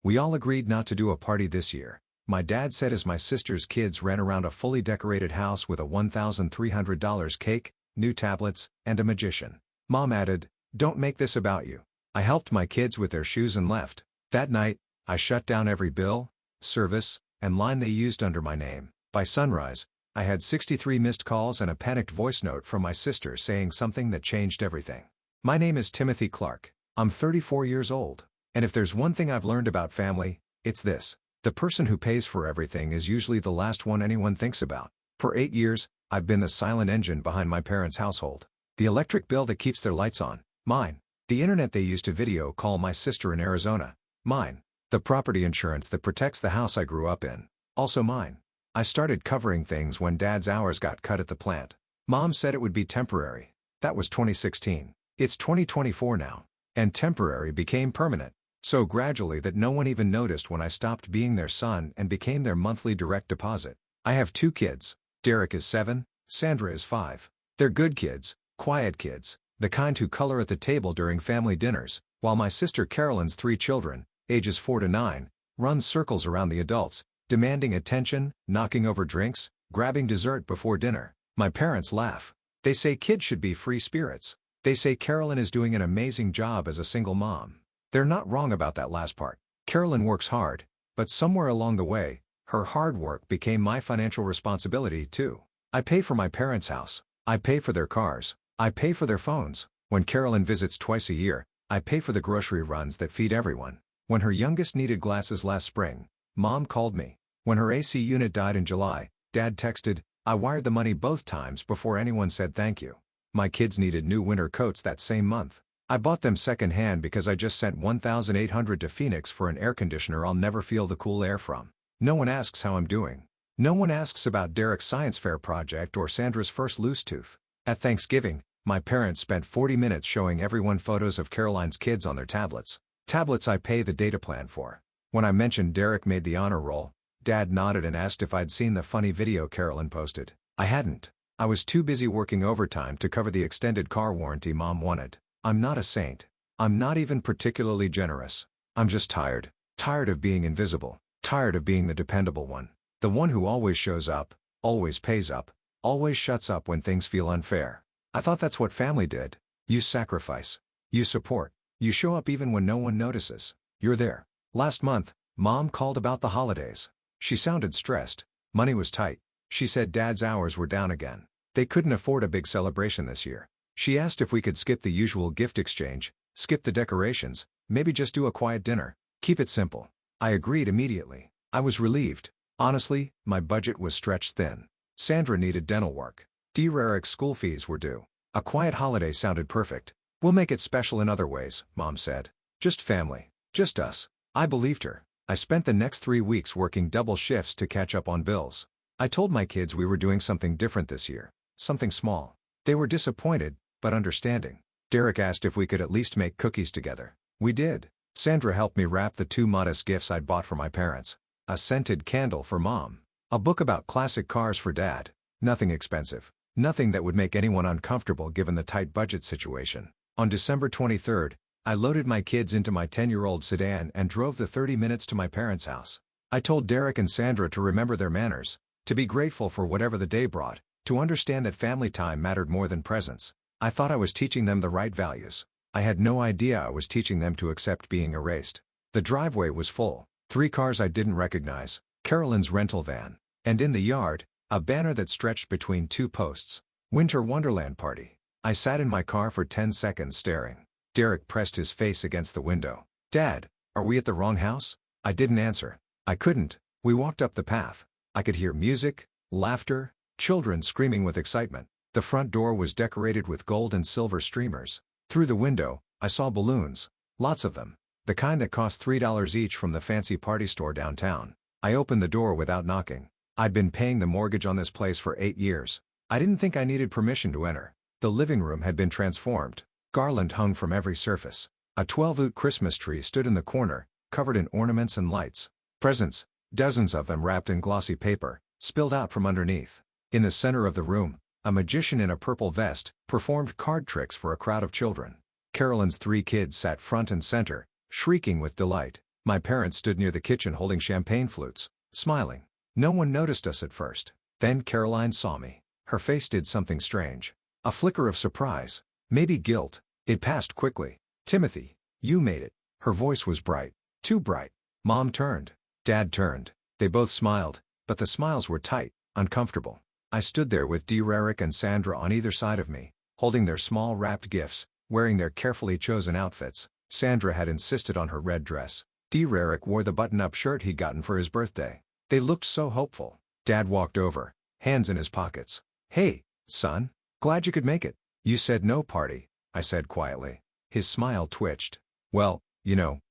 We all agreed not to do a party this year. My dad said as my sister's kids ran around a fully decorated house with a $1,300 cake, new tablets, and a magician. Mom added, "Don't make this about you." I helped my kids with their shoes and left. That night, I shut down every bill, service, and line they used under my name. By sunrise, I had 63 missed calls and a panicked voice note from my sister saying something that changed everything. My name is Timothy Clark. I'm 34 years old. And if there's one thing I've learned about family, it's this. The person who pays for everything is usually the last one anyone thinks about. For 8 years, I've been the silent engine behind my parents' household. The electric bill that keeps their lights on, mine. The internet they use to video call my sister in Arizona, mine. The property insurance that protects the house I grew up in, also mine. I started covering things when Dad's hours got cut at the plant. Mom said it would be temporary. That was 2016. It's 2024 now. And temporary became permanent. So gradually that no one even noticed when I stopped being their son and became their monthly direct deposit. I have 2 kids. Derek is 7, Sandra is 5. They're good kids, quiet kids, the kind who color at the table during family dinners, while my sister Carolyn's 3 children, ages 4 to 9, run circles around the adults, demanding attention, knocking over drinks, grabbing dessert before dinner. My parents laugh. They say kids should be free spirits. They say Carolyn is doing an amazing job as a single mom. They're not wrong about that last part. Carolyn works hard, but somewhere along the way, her hard work became my financial responsibility too. I pay for my parents' house. I pay for their cars. I pay for their phones. When Carolyn visits twice a year, I pay for the grocery runs that feed everyone. When her youngest needed glasses last spring, Mom called me. When her AC unit died in July, Dad texted, "I wired the money both times before anyone said thank you." My kids needed new winter coats that same month. I bought them second-hand because I just sent $1,800 to Phoenix for an air conditioner I'll never feel the cool air from. No one asks how I'm doing. No one asks about Derek's science fair project or Sandra's first loose tooth. At Thanksgiving, my parents spent 40 minutes showing everyone photos of Caroline's kids on their tablets. Tablets I pay the data plan for. When I mentioned Derek made the honor roll, Dad nodded and asked if I'd seen the funny video Carolyn posted. I hadn't. I was too busy working overtime to cover the extended car warranty Mom wanted. I'm not a saint. I'm not even particularly generous. I'm just tired. Tired of being invisible. Tired of being the dependable one. The one who always shows up, always pays up, always shuts up when things feel unfair. I thought that's what family did. You sacrifice. You support. You show up even when no one notices. You're there. Last month, Mom called about the holidays. She sounded stressed. Money was tight. She said Dad's hours were down again. They couldn't afford a big celebration this year. She asked if we could skip the usual gift exchange, skip the decorations, maybe just do a quiet dinner. Keep it simple. I agreed immediately. I was relieved. Honestly, my budget was stretched thin. Sandra needed dental work. Derek's school fees were due. A quiet holiday sounded perfect. We'll make it special in other ways, Mom said. Just family. Just us. I believed her. I spent the next 3 weeks working double shifts to catch up on bills. I told my kids we were doing something different this year. Something small. They were disappointed, but understanding. Derek asked if we could at least make cookies together. We did. Sandra helped me wrap the 2 modest gifts I'd bought for my parents. A scented candle for Mom. A book about classic cars for Dad. Nothing expensive. Nothing that would make anyone uncomfortable given the tight budget situation. On December 23rd, I loaded my kids into my 10-year-old sedan and drove the 30 minutes to my parents' house. I told Derek and Sandra to remember their manners, to be grateful for whatever the day brought, to understand that family time mattered more than presents. I thought I was teaching them the right values. I had no idea I was teaching them to accept being erased. The driveway was full. 3 cars I didn't recognize, Carolyn's rental van, and in the yard, a banner that stretched between 2 posts. Winter Wonderland Party. I sat in my car for 10 seconds staring. Derek pressed his face against the window. "Dad, are we at the wrong house?" I didn't answer. I couldn't. We walked up the path. I could hear music, laughter, children screaming with excitement. The front door was decorated with gold and silver streamers. Through the window, I saw balloons. Lots of them. The kind that cost $3 each from the fancy party store downtown. I opened the door without knocking. I'd been paying the mortgage on this place for 8 years. I didn't think I needed permission to enter. The living room had been transformed. Garland hung from every surface. A 12-oot Christmas tree stood in the corner, covered in ornaments and lights. Presents, dozens of them wrapped in glossy paper, spilled out from underneath. In the center of the room, a magician in a purple vest performed card tricks for a crowd of children. Carolyn's 3 kids sat front and center, shrieking with delight. My parents stood near the kitchen holding champagne flutes, smiling. No one noticed us at first. Then Caroline saw me. Her face did something strange. A flicker of surprise. Maybe guilt. It passed quickly. "Timothy, you made it." Her voice was bright. Too bright. Mom turned. Dad turned. They both smiled, but the smiles were tight, uncomfortable. I stood there with Derek and Sandra on either side of me, holding their small wrapped gifts, wearing their carefully chosen outfits. Sandra had insisted on her red dress. Derek wore the button-up shirt he'd gotten for his birthday. They looked so hopeful. Dad walked over, hands in his pockets. "Hey, son. Glad you could make it." "You said no party," I said quietly. His smile twitched. "Well,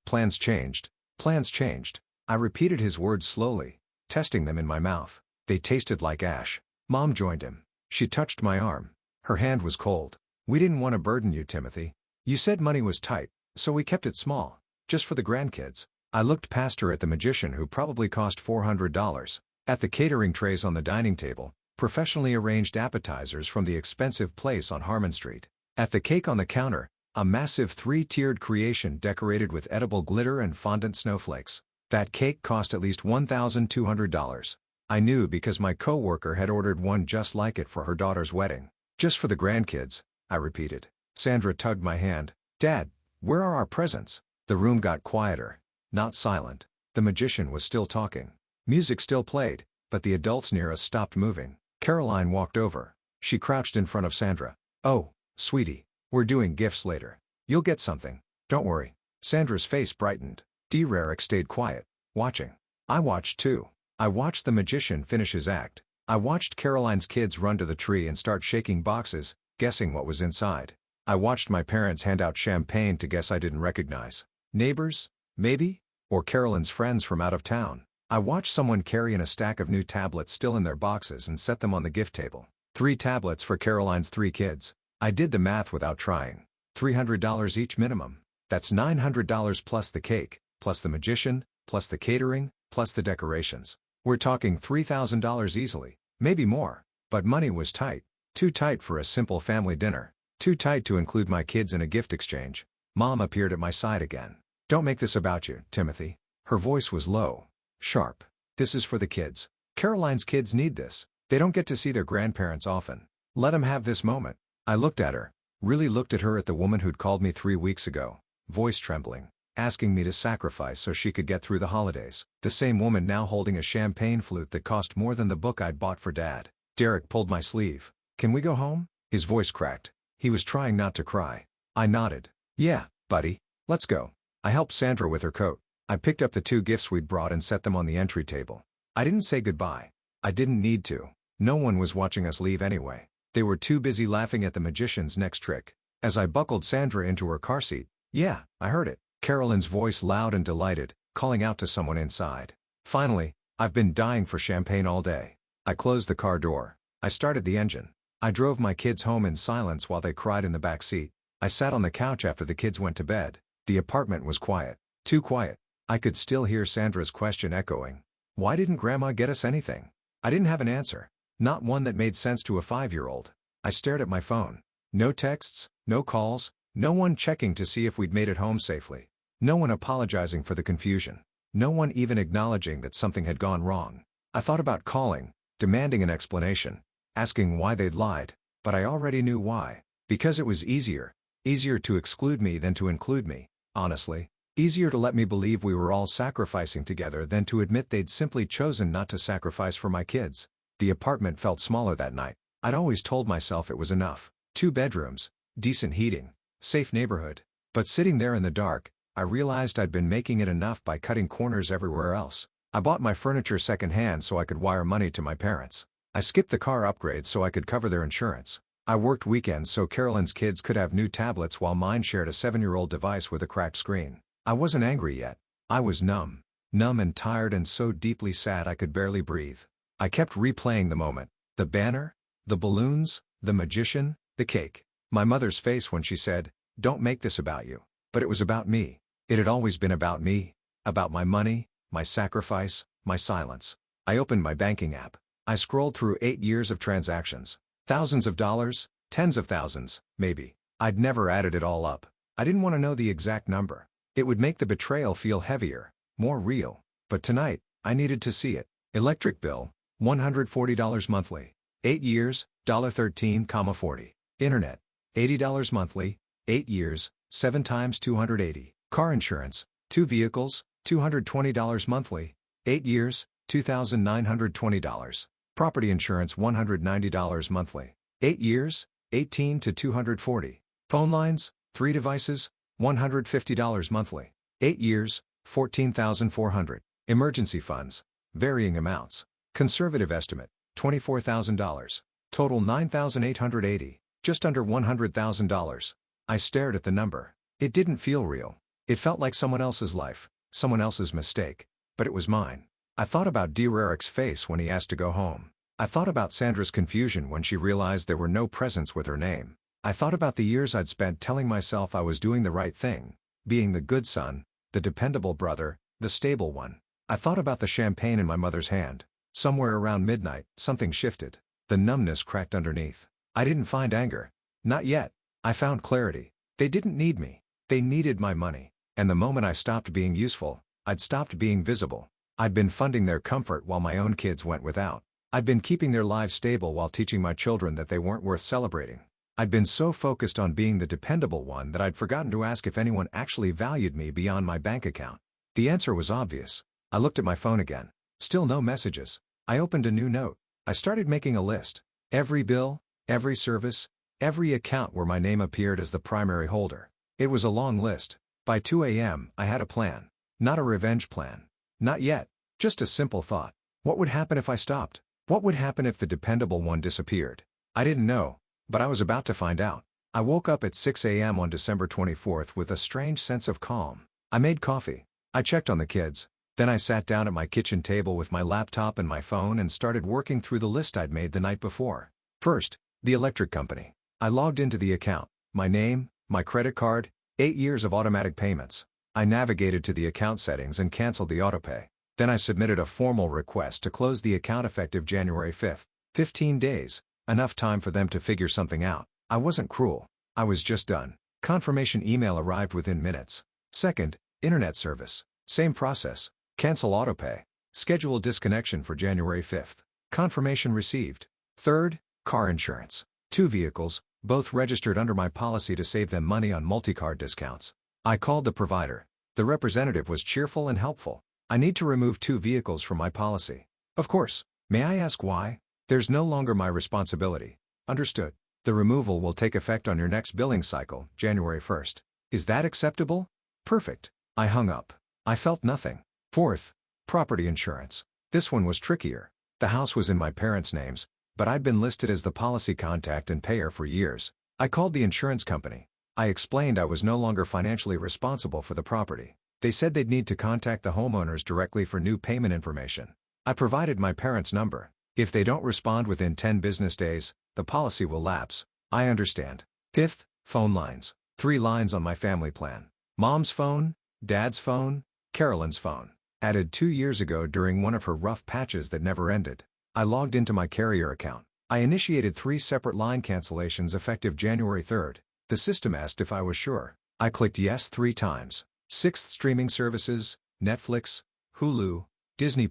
plans changed." "Plans changed." I repeated his words slowly, testing them in my mouth. They tasted like ash. Mom joined him. She touched my arm. Her hand was cold. "We didn't want to burden you, Timothy. You said money was tight, so we kept it small. Just for the grandkids." I looked past her at the magician who probably cost $400. At the catering trays on the dining table, professionally arranged appetizers from the expensive place on Harmon Street. At the cake on the counter, a massive 3-tiered creation decorated with edible glitter and fondant snowflakes. That cake cost at least $1,200. I knew because my coworker had ordered one just like it for her daughter's wedding. "Just for the grandkids," I repeated. Sandra tugged my hand. "Dad, where are our presents?" The room got quieter. Not silent. The magician was still talking. Music still played, but the adults near us stopped moving. Caroline walked over. She crouched in front of Sandra. "Oh, sweetie, we're doing gifts later. You'll get something. Don't worry." Sandra's face brightened. Derek stayed quiet, watching. I watched too. I watched the magician finish his act. I watched Caroline's kids run to the tree and start shaking boxes, guessing what was inside. I watched my parents hand out champagne to guests I didn't recognize. Neighbors? Maybe? Or Caroline's friends from out of town. I watched someone carry in a stack of new tablets still in their boxes and set them on the gift table. 3 tablets for Caroline's 3 kids. I did the math without trying. $300 each minimum. That's $900 plus the cake, plus the magician, plus the catering, plus the decorations. We're talking $3,000 easily, maybe more. But money was tight. Too tight for a simple family dinner. Too tight to include my kids in a gift exchange. Mom appeared at my side again. "Don't make this about you, Timothy." Her voice was low, sharp. "This is for the kids. Caroline's kids need this. They don't get to see their grandparents often. Let them have this moment." I looked at her. Really looked at her, at the woman who'd called me 3 weeks ago, voice trembling, asking me to sacrifice so she could get through the holidays. The same woman now holding a champagne flute that cost more than the book I'd bought for Dad. Derek pulled my sleeve. "Can we go home?" His voice cracked. He was trying not to cry. I nodded. "Yeah, buddy. Let's go." I helped Sandra with her coat. I picked up the 2 gifts we'd brought and set them on the entry table. I didn't say goodbye. I didn't need to. No one was watching us leave anyway. They were too busy laughing at the magician's next trick. As I buckled Sandra into her car seat, "Yeah, I heard it." Caroline's voice loud and delighted, calling out to someone inside. "Finally, I've been dying for champagne all day." I closed the car door. I started the engine. I drove my kids home in silence while they cried in the back seat. I sat on the couch after the kids went to bed. The apartment was quiet. Too quiet. I could still hear Sandra's question echoing. Why didn't Grandma get us anything? I didn't have an answer. Not one that made sense to a 5-year-old. I stared at my phone. No texts, no calls, no one checking to see if we'd made it home safely. No one apologizing for the confusion. No one even acknowledging that something had gone wrong. I thought about calling, demanding an explanation, asking why they'd lied, but I already knew why. Because it was easier. Easier to exclude me than to include me, honestly. Easier to let me believe we were all sacrificing together than to admit they'd simply chosen not to sacrifice for my kids. The apartment felt smaller that night. I'd always told myself it was enough. 2 bedrooms, decent heating, safe neighborhood. But sitting there in the dark, I realized I'd been making it enough by cutting corners everywhere else. I bought my furniture secondhand so I could wire money to my parents. I skipped the car upgrades so I could cover their insurance. I worked weekends so Caroline's kids could have new tablets while mine shared a 7-year-old device with a cracked screen. I wasn't angry yet. I was numb. Numb and tired and so deeply sad I could barely breathe. I kept replaying the moment. The banner, the balloons, the magician, the cake. My mother's face when she said, "Don't make this about you." But it was about me. It had always been about me. About my money, my sacrifice, my silence. I opened my banking app. I scrolled through 8 years of transactions. Thousands of dollars, tens of thousands, maybe. I'd never added it all up. I didn't want to know the exact number. It would make the betrayal feel heavier. more real. But tonight, I needed to see it. Electric bill, $140 monthly. 8 years, $13.40. Internet, $80 monthly, 8 years, 7 times $280. Car insurance, 2 vehicles, $220 monthly, 8 years, $2,920. Property insurance $190 monthly, 8 years, 18 to 240. Phone lines, 3 devices, $150 monthly, 8 years, $14,400. Emergency funds, varying amounts. Conservative estimate, $24,000. Total $9,880, just under $100,000. I stared at the number. It didn't feel real. It felt like someone else's life, someone else's mistake, but it was mine. I thought about Dear Eric's face when he asked to go home. I thought about Sandra's confusion when she realized there were no presents with her name. I thought about the years I'd spent telling myself I was doing the right thing, being the good son, the dependable brother, the stable one. I thought about the champagne in my mother's hand. Somewhere around midnight, something shifted. The numbness cracked underneath. I didn't find anger. Not yet. I found clarity. They didn't need me. They needed my money. And the moment I stopped being useful, I'd stopped being visible. I'd been funding their comfort while my own kids went without. I'd been keeping their lives stable while teaching my children that they weren't worth celebrating. I'd been so focused on being the dependable one that I'd forgotten to ask if anyone actually valued me beyond my bank account. The answer was obvious. I looked at my phone again. Still no messages. I opened a new note. I started making a list. Every bill, every service, every account where my name appeared as the primary holder. It was a long list. By 2 a.m., I had a plan. Not a revenge plan. Not yet. Just a simple thought. What would happen if I stopped? What would happen if the dependable one disappeared? I didn't know, but I was about to find out. I woke up at 6 a.m. on December 24th with a strange sense of calm. I made coffee. I checked on the kids. Then I sat down at my kitchen table with my laptop and my phone and started working through the list I'd made the night before. First, the electric company. I logged into the account. My name, my credit card, 8 years of automatic payments. I navigated to the account settings and canceled the autopay. Then I submitted a formal request to close the account effective January 5th. 15 days, enough time for them to figure something out. I wasn't cruel. I was just done. Confirmation email arrived within minutes. Second, internet service. Same process. Cancel autopay. Schedule disconnection for January 5th. Confirmation received. Third, car insurance. 2 vehicles, both registered under my policy to save them money on multi-card discounts. I called the provider. The representative was cheerful and helpful. I need to remove 2 vehicles from my policy. Of course. May I ask why? There's no longer my responsibility. Understood. The removal will take effect on your next billing cycle, January 1st. Is that acceptable? Perfect. I hung up. I felt nothing. Fourth, property insurance. This one was trickier. The house was in my parents' names, but I'd been listed as the policy contact and payer for years. I called the insurance company. I explained I was no longer financially responsible for the property. They said they'd need to contact the homeowners directly for new payment information. I provided my parents' number. If they don't respond within 10 business days, the policy will lapse. I understand. Fifth, phone lines. 3 lines on my family plan. Mom's phone, Dad's phone, Carolyn's phone. Added 2 years ago during one of her rough patches that never ended. I logged into my carrier account. I initiated 3 separate line cancellations effective January 3rd. The system asked if I was sure. I clicked yes 3 times. Sixth, streaming services, Netflix, Hulu, Disney+,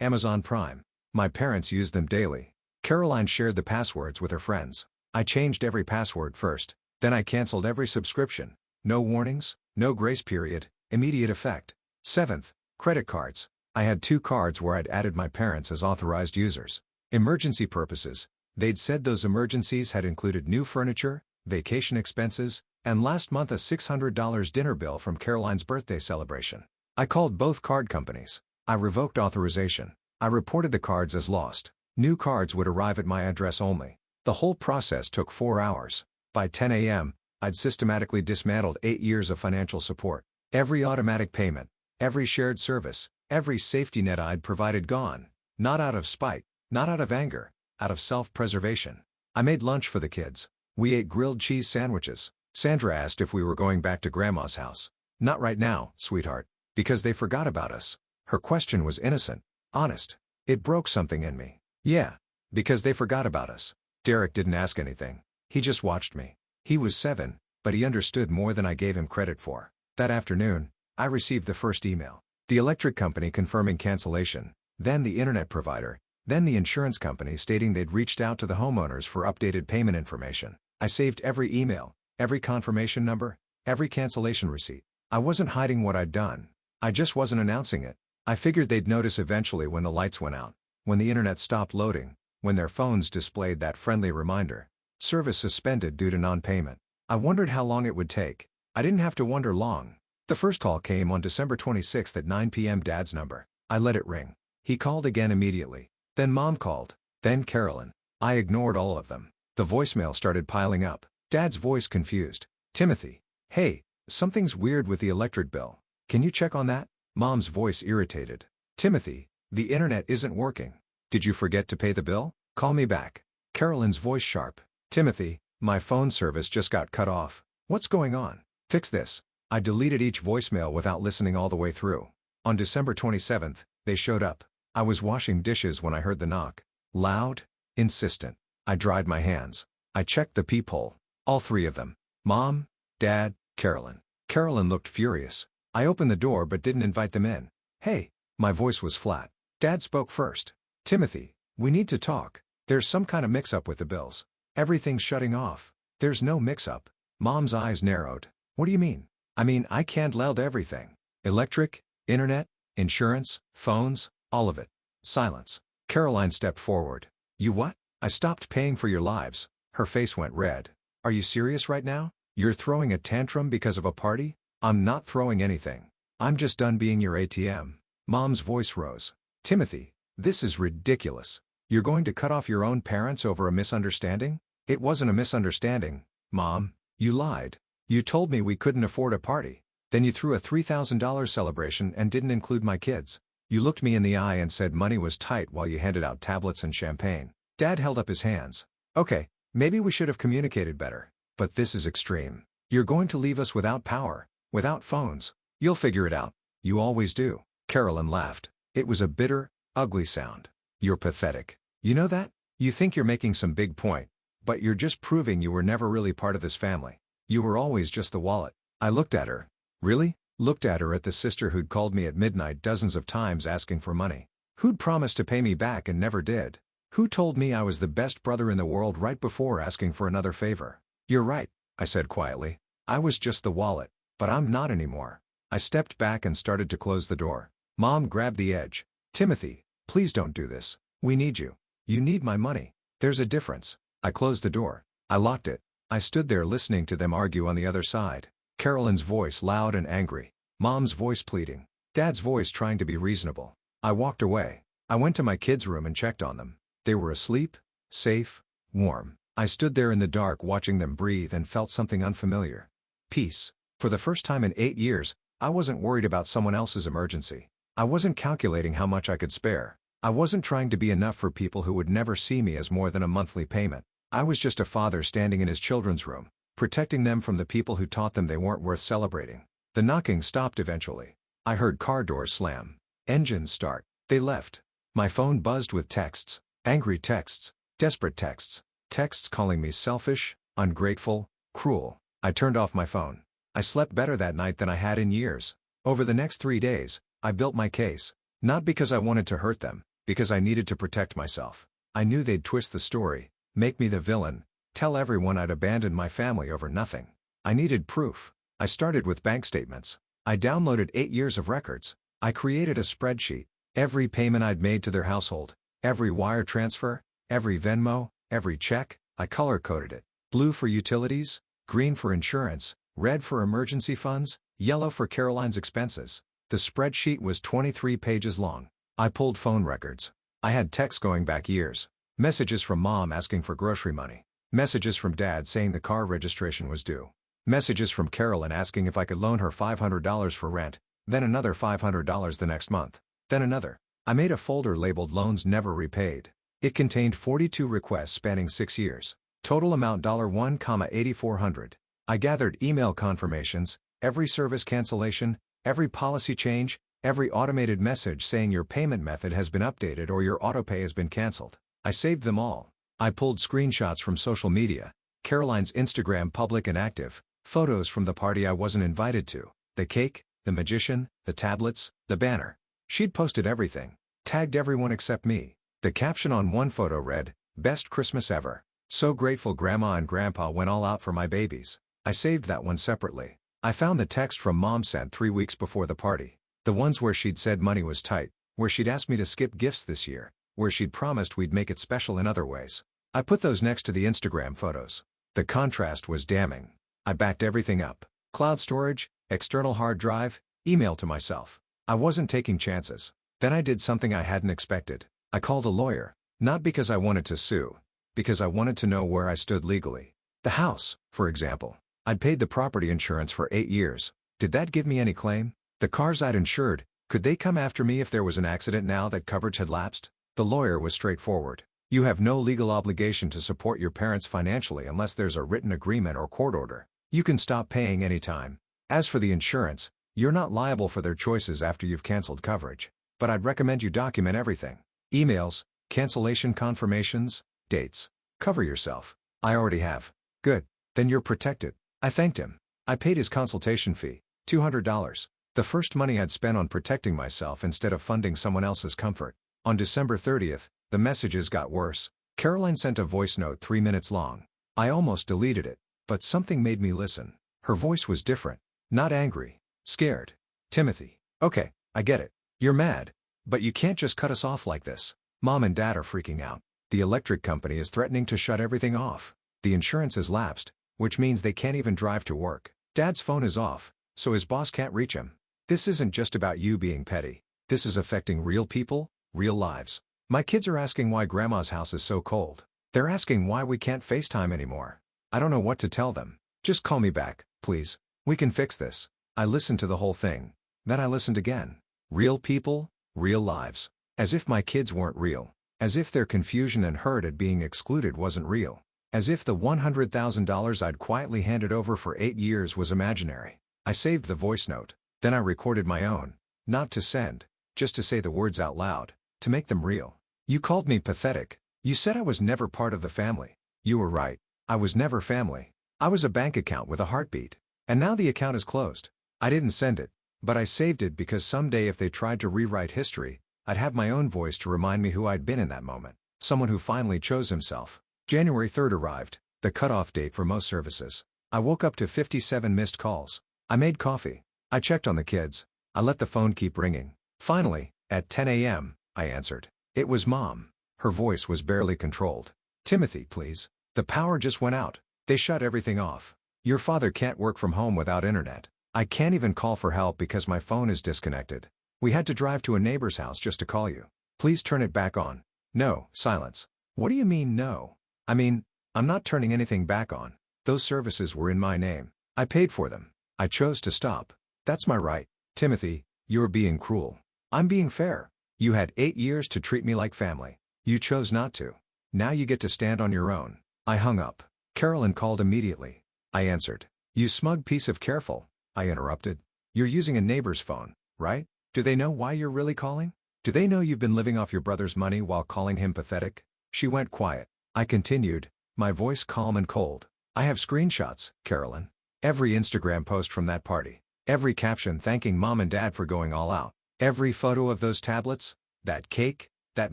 Amazon Prime. My parents use them daily. Caroline shared the passwords with her friends. I changed every password first. Then I canceled every subscription. No warnings, no grace period, immediate effect. Seventh, credit cards. I had 2 cards where I'd added my parents as authorized users. Emergency purposes. They'd said those emergencies had included new furniture, vacation expenses, and last month a $600 dinner bill from Caroline's birthday celebration. I called both card companies. I revoked authorization. I reported the cards as lost. New cards would arrive at my address only. The whole process took 4 hours. By 10 a.m., I'd systematically dismantled 8 years of financial support. Every automatic payment, every shared service, every safety net I'd provided gone. Not out of spite, not out of anger, out of self-preservation. I made lunch for the kids. We ate grilled cheese sandwiches. Sandra asked if we were going back to Grandma's house. Not right now, sweetheart. Because they forgot about us. Her question was innocent, honest. It broke something in me. Yeah. Because they forgot about us. Derek didn't ask anything. He just watched me. He was 7, but he understood more than I gave him credit for. That afternoon, I received the first email. The electric company confirming cancellation, then the internet provider, then the insurance company stating they'd reached out to the homeowners for updated payment information. I saved every email, every confirmation number, every cancellation receipt. I wasn't hiding what I'd done. I just wasn't announcing it. I figured they'd notice eventually when the lights went out, when the internet stopped loading, when their phones displayed that friendly reminder. Service suspended due to non-payment. I wondered how long it would take. I didn't have to wonder long. The first call came on December 26th at 9 p.m. Dad's number. I let it ring. He called again immediately. Then Mom called. Then Carolyn. I ignored all of them. The voicemail started piling up. Dad's voice confused. Timothy. Hey, something's weird with the electric bill. Can you check on that? Mom's voice irritated. Timothy, the internet isn't working. Did you forget to pay the bill? Call me back. Carolyn's voice sharp. Timothy, my phone service just got cut off. What's going on? Fix this. I deleted each voicemail without listening all the way through. On December 27th, they showed up. I was washing dishes when I heard the knock. Loud, insistent. I dried my hands. I checked the peephole. All three of them. Mom, Dad, Carolyn. Carolyn looked furious. I opened the door but didn't invite them in. Hey, my voice was flat. Dad spoke first. Timothy, we need to talk. There's some kind of mix-up with the bills. Everything's shutting off. There's no mix-up. Mom's eyes narrowed. What do you mean? I mean, I canceled everything. Electric, internet, insurance, phones, all of it. Silence. Caroline stepped forward. You what? I stopped paying for your lives. Her face went red. Are you serious right now? You're throwing a tantrum because of a party? I'm not throwing anything. I'm just done being your ATM. Mom's voice rose. Timothy, this is ridiculous. You're going to cut off your own parents over a misunderstanding? It wasn't a misunderstanding, Mom. You lied. You told me we couldn't afford a party. Then you threw a $3,000 celebration and didn't include my kids. You looked me in the eye and said money was tight while you handed out tablets and champagne. Dad held up his hands. Okay, maybe we should have communicated better. But this is extreme. You're going to leave us without power, without phones. You'll figure it out. You always do. Carolyn laughed. It was a bitter, ugly sound. You're pathetic. You know that? You think you're making some big point, but you're just proving you were never really part of this family. You were always just the wallet. I looked at her. Really? Looked at her at the sister who'd called me at midnight dozens of times asking for money. Who'd promised to pay me back and never did. Who told me I was the best brother in the world right before asking for another favor. You're right, I said quietly. I was just the wallet, but I'm not anymore. I stepped back and started to close the door. Mom grabbed the edge. Timothy, please don't do this. We need you. You need my money. There's a difference. I closed the door. I locked it. I stood there listening to them argue on the other side. Carolyn's voice loud and angry. Mom's voice pleading. Dad's voice trying to be reasonable. I walked away. I went to my kids' room and checked on them. They were asleep, safe, warm. I stood there in the dark watching them breathe and felt something unfamiliar. Peace. For the first time in 8 years, I wasn't worried about someone else's emergency. I wasn't calculating how much I could spare. I wasn't trying to be enough for people who would never see me as more than a monthly payment. I was just a father standing in his children's room, protecting them from the people who taught them they weren't worth celebrating. The knocking stopped eventually. I heard car doors slam. Engines start. They left. My phone buzzed with texts. Angry texts. Desperate texts. Texts calling me selfish, ungrateful, cruel. I turned off my phone. I slept better that night than I had in years. Over the next 3 days, I built my case. Not because I wanted to hurt them, because I needed to protect myself. I knew they'd twist the story, make me the villain, tell everyone I'd abandoned my family over nothing. I needed proof. I started with bank statements. I downloaded 8 years of records. I created a spreadsheet. Every payment I'd made to their household, every wire transfer, every Venmo, every check, I color-coded it. Blue for utilities, green for insurance, red for emergency funds, yellow for Caroline's expenses. The spreadsheet was 23 pages long. I pulled phone records. I had texts going back years. Messages from Mom asking for grocery money. Messages from Dad saying the car registration was due. Messages from Carolyn asking if I could loan her $500 for rent, then another $500 the next month. Then another. I made a folder labeled Loans Never Repaid. It contained 42 requests spanning 6 years. Total amount $1,8400. I gathered email confirmations, every service cancellation, every policy change, every automated message saying your payment method has been updated or your autopay has been canceled. I saved them all. I pulled screenshots from social media, Caroline's Instagram public and active, photos from the party I wasn't invited to, the cake, the magician, the tablets, the banner. She'd posted everything. Tagged everyone except me. The caption on one photo read, "Best Christmas ever. So grateful Grandma and Grandpa went all out for my babies." I saved that one separately. I found the text from Mom sent 3 weeks before the party. The ones where she'd said money was tight, where she'd asked me to skip gifts this year, where she'd promised we'd make it special in other ways. I put those next to the Instagram photos. The contrast was damning. I backed everything up. Cloud storage, external hard drive, email to myself. I wasn't taking chances. Then I did something I hadn't expected. I called a lawyer. Not because I wanted to sue. Because I wanted to know where I stood legally. The house, for example. I'd paid the property insurance for 8 years. Did that give me any claim? The cars I'd insured, could they come after me if there was an accident now that coverage had lapsed? The lawyer was straightforward. You have no legal obligation to support your parents financially unless there's a written agreement or court order. You can stop paying anytime. As for the insurance, you're not liable for their choices after you've canceled coverage. But I'd recommend you document everything. Emails, cancellation confirmations, dates. Cover yourself. I already have. Good. Then you're protected. I thanked him. I paid his consultation fee, $200. The first money I'd spent on protecting myself instead of funding someone else's comfort. On December 30th, the messages got worse. Caroline sent a voice note 3 minutes long. I almost deleted it, but something made me listen. Her voice was different. Not angry. Scared. "Timothy. Okay, I get it. You're mad. But you can't just cut us off like this. Mom and Dad are freaking out. The electric company is threatening to shut everything off. The insurance has lapsed, which means they can't even drive to work. Dad's phone is off, so his boss can't reach him. This isn't just about you being petty. This is affecting real people, real lives. My kids are asking why Grandma's house is so cold. They're asking why we can't FaceTime anymore. I don't know what to tell them. Just call me back, please. We can fix this." I listened to the whole thing. Then I listened again. Real people, real lives. As if my kids weren't real. As if their confusion and hurt at being excluded wasn't real. As if the $100,000 I'd quietly handed over for 8 years was imaginary. I saved the voice note. Then I recorded my own. Not to send. Just to say the words out loud. To make them real. "You called me pathetic. You said I was never part of the family. You were right. I was never family. I was a bank account with a heartbeat. And now the account is closed. I didn't send it. But I saved it because someday if they tried to rewrite history, I'd have my own voice to remind me who I'd been in that moment. Someone who finally chose himself." January 3rd arrived, the cutoff date for most services. I woke up to 57 missed calls. I made coffee. I checked on the kids. I let the phone keep ringing. Finally, at 10 a.m., I answered. It was Mom. Her voice was barely controlled. "Timothy, please. The power just went out. They shut everything off. Your father can't work from home without internet. I can't even call for help because my phone is disconnected. We had to drive to a neighbor's house just to call you. Please turn it back on." "No." Silence. "What do you mean no?" "I mean, I'm not turning anything back on. Those services were in my name. I paid for them. I chose to stop. That's my right." "Timothy, you're being cruel." "I'm being fair. You had 8 years to treat me like family. You chose not to. Now you get to stand on your own." I hung up. Carolyn called immediately. I answered. "You smug piece of careful," I interrupted. "You're using a neighbor's phone, right? Do they know why you're really calling? Do they know you've been living off your brother's money while calling him pathetic?" She went quiet. I continued, my voice calm and cold. "I have screenshots, Carolyn. Every Instagram post from that party. Every caption thanking Mom and Dad for going all out. Every photo of those tablets, that cake, that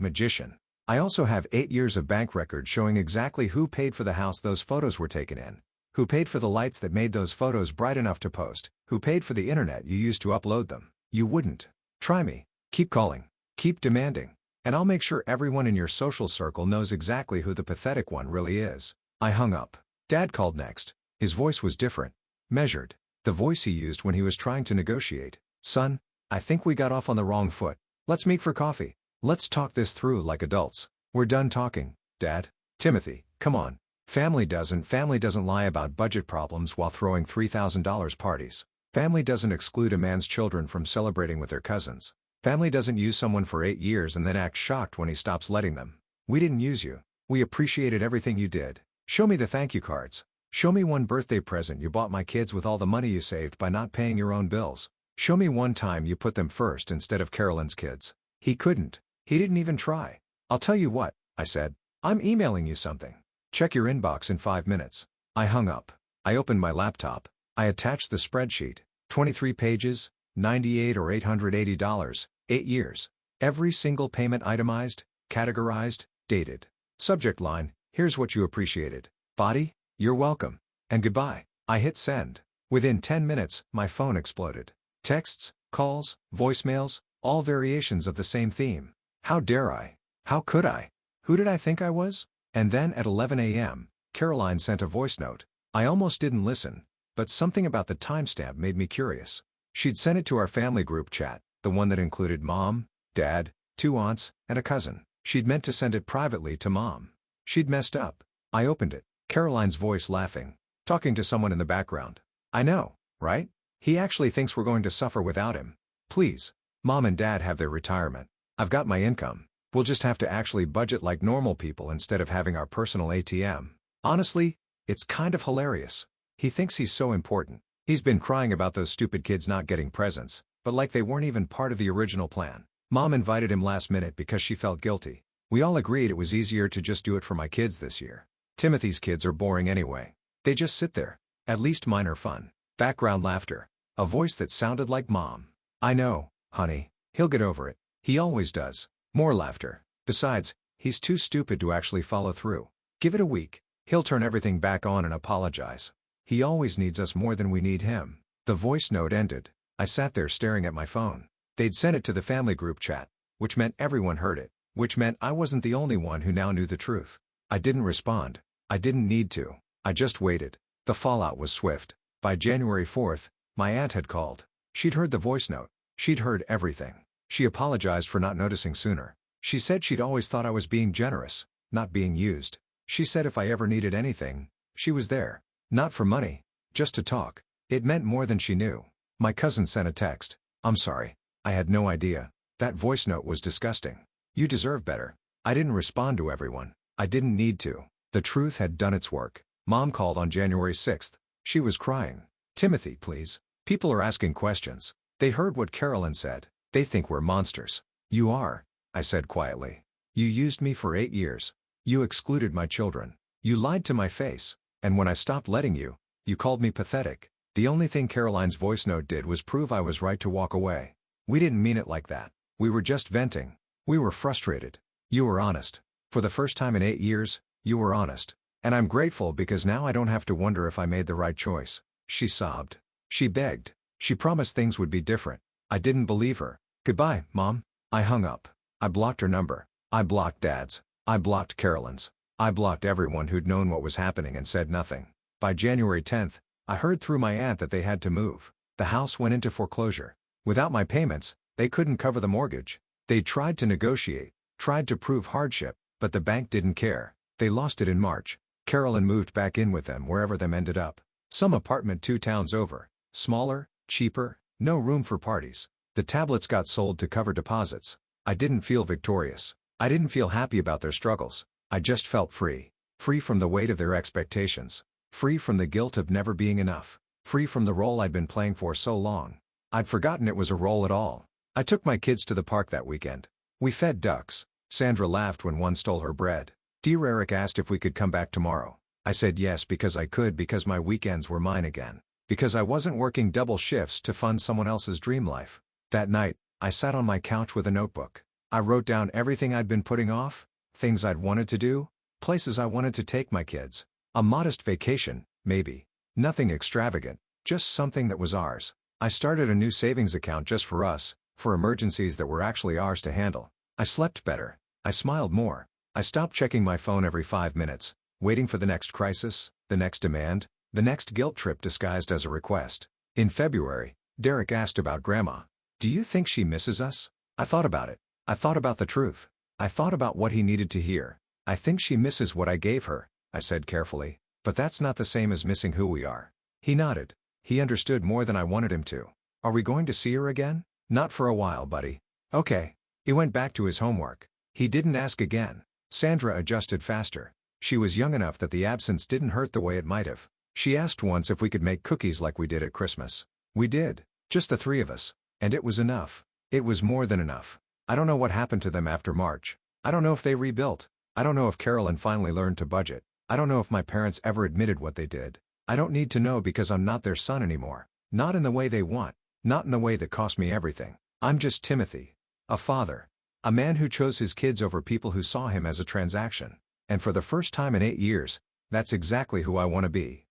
magician. I also have 8 years of bank records showing exactly who paid for the house those photos were taken in. Who paid for the lights that made those photos bright enough to post. Who paid for the internet you used to upload them. You wouldn't. Try me. Keep calling. Keep demanding. And I'll make sure everyone in your social circle knows exactly who the pathetic one really is." I hung up. Dad called next. His voice was different. Measured. The voice he used when he was trying to negotiate. "Son, I think we got off on the wrong foot. Let's meet for coffee. Let's talk this through like adults." "We're done talking, Dad." "Timothy, come on. Family doesn't lie about budget problems while throwing $3,000 parties. Family doesn't exclude a man's children from celebrating with their cousins. Family doesn't use someone for 8 years and then act shocked when he stops letting them. We didn't use you. We appreciated everything you did. Show me the thank you cards. Show me one birthday present you bought my kids with all the money you saved by not paying your own bills. Show me one time you put them first instead of Carolyn's kids." He couldn't. He didn't even try. "I'll tell you what," I said. "I'm emailing you something. Check your inbox in 5 minutes." I hung up. I opened my laptop. I attached the spreadsheet. 23 pages, $98 or $880, 8 years. Every single payment itemized, categorized, dated. Subject line, here's what you appreciated. Body, you're welcome. And goodbye. I hit send. Within 10 minutes, my phone exploded. Texts, calls, voicemails, all variations of the same theme. How dare I? How could I? Who did I think I was? And then at 11 a.m., Caroline sent a voice note. I almost didn't listen, but something about the timestamp made me curious. She'd sent it to our family group chat, the one that included Mom, Dad, 2 aunts, and a cousin. She'd meant to send it privately to Mom. She'd messed up. I opened it. Caroline's voice laughing, talking to someone in the background. I know, right? He actually thinks we're going to suffer without him. Please. Mom and Dad have their retirement. I've got my income. We'll just have to actually budget like normal people instead of having our personal ATM. Honestly, it's kind of hilarious. He thinks he's so important. He's been crying about those stupid kids not getting presents, but like they weren't even part of the original plan. Mom invited him last minute because she felt guilty. We all agreed it was easier to just do it for my kids this year. Timothy's kids are boring anyway. They just sit there. At least mine are fun. Background laughter. A voice that sounded like Mom. I know, honey. He'll get over it. He always does. More laughter. Besides, he's too stupid to actually follow through. Give it a week. He'll turn everything back on and apologize. He always needs us more than we need him. The voice note ended. I sat there staring at my phone. They'd sent it to the family group chat, which meant everyone heard it, which meant I wasn't the only one who now knew the truth. I didn't respond. I didn't need to. I just waited. The fallout was swift. By January 4th, my aunt had called. She'd heard the voice note. She'd heard everything. She apologized for not noticing sooner. She said she'd always thought I was being generous, not being used. She said if I ever needed anything, she was there. Not for money, just to talk. It meant more than she knew. My cousin sent a text. I'm sorry. I had no idea. That voice note was disgusting. You deserve better. I didn't respond to everyone. I didn't need to. The truth had done its work. Mom called on January 6th. She was crying. Timothy, please. People are asking questions. They heard what Carolyn said. They think we're monsters. You are, I said quietly. You used me for 8 years. You excluded my children. You lied to my face. And when I stopped letting you, you called me pathetic. The only thing Caroline's voice note did was prove I was right to walk away. We didn't mean it like that. We were just venting. We were frustrated. You were honest. For the first time in 8 years, you were honest. And I'm grateful because now I don't have to wonder if I made the right choice. She sobbed. She begged. She promised things would be different. I didn't believe her. Goodbye, Mom. I hung up. I blocked her number. I blocked Dad's. I blocked Carolyn's. I blocked everyone who'd known what was happening and said nothing. By January 10th, I heard through my aunt that they had to move. The house went into foreclosure. Without my payments, they couldn't cover the mortgage. They tried to negotiate, tried to prove hardship, but the bank didn't care. They lost it in March. Carolyn moved back in with them wherever them ended up. Some apartment 2 towns over. Smaller, cheaper, no room for parties. The tablets got sold to cover deposits. I didn't feel victorious. I didn't feel happy about their struggles. I just felt free. Free from the weight of their expectations. Free from the guilt of never being enough. Free from the role I'd been playing for so long. I'd forgotten it was a role at all. I took my kids to the park that weekend. We fed ducks. Sandra laughed when one stole her bread. Dear Eric asked if we could come back tomorrow. I said yes because I could because my weekends were mine again. Because I wasn't working double shifts to fund someone else's dream life. That night, I sat on my couch with a notebook. I wrote down everything I'd been putting off, things I'd wanted to do, places I wanted to take my kids. A modest vacation, maybe. Nothing extravagant, just something that was ours. I started a new savings account just for us, for emergencies that were actually ours to handle. I slept better. I smiled more. I stopped checking my phone every 5 minutes, waiting for the next crisis, the next demand, the next guilt trip disguised as a request. In February, Derek asked about Grandma. Do you think she misses us? I thought about it. I thought about the truth. I thought about what he needed to hear. I think she misses what I gave her, I said carefully, but that's not the same as missing who we are. He nodded. He understood more than I wanted him to. Are we going to see her again? Not for a while, buddy. Okay. He went back to his homework. He didn't ask again. Sandra adjusted faster. She was young enough that the absence didn't hurt the way it might have. She asked once if we could make cookies like we did at Christmas. We did. Just the 3 of us. And it was enough. It was more than enough. I don't know what happened to them after March. I don't know if they rebuilt. I don't know if Carolyn finally learned to budget. I don't know if my parents ever admitted what they did. I don't need to know because I'm not their son anymore. Not in the way they want. Not in the way that cost me everything. I'm just Timothy. A father. A man who chose his kids over people who saw him as a transaction. And for the first time in 8 years, that's exactly who I want to be.